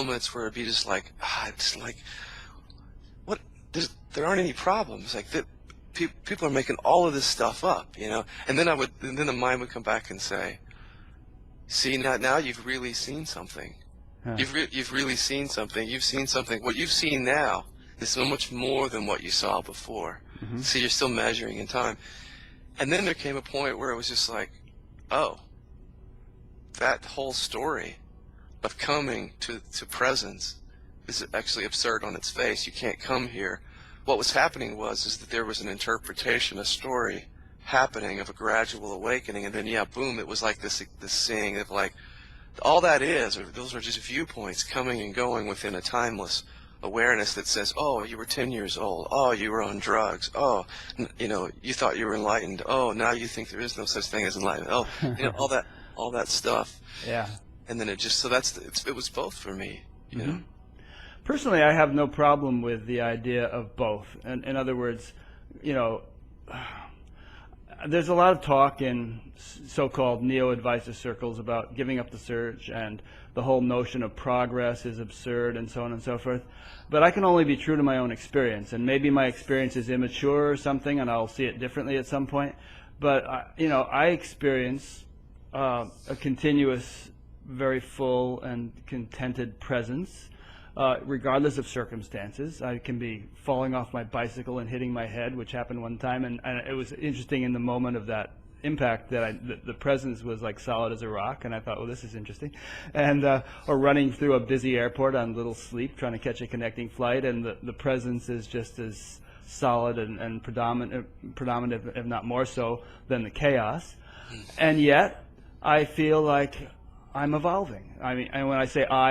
moments where it'd be just like, it's like, what? There aren't any problems. Like that, people are making all of this stuff up, you know. And then and then the mind would come back and say, see, now you've really seen something. Huh. You've really seen something. You've seen something. What you've seen now is so much more than what you saw before. Mm-hmm. See, you're still measuring in time. And then there came a point where it was just like, oh, that whole story of coming to presence is actually absurd on its face. You can't come here. What was happening is that there was an interpretation, a story happening of a gradual awakening, and then boom, it was like this seeing of like, all that is, or those are just viewpoints coming and going within a timeless awareness that says, oh, you were 10 years old, oh, you were on drugs, oh, you know, you thought you were enlightened, oh, now you think there is no such thing as enlightenment, oh, you know, all that stuff. Yeah. And then it just, so it was both for me, you know. Personally, I have no problem with the idea of both. And in other words, you know, there's a lot of talk in so-called neo-advisor circles about giving up the search, and the whole notion of progress is absurd, and so on and so forth. But I can only be true to my own experience, and maybe my experience is immature or something, and I'll see it differently at some point. But you know, I experience a continuous, very full and contented presence, regardless of circumstances. I can be falling off my bicycle and hitting my head, which happened one time, and it was interesting in the moment of that impact that the presence was like solid as a rock, and I thought, well, this is interesting. And or running through a busy airport on little sleep, trying to catch a connecting flight, and the presence is just as solid and predominant, if not more so, than the chaos. And yet, I feel like I'm evolving. I mean, and when I say I,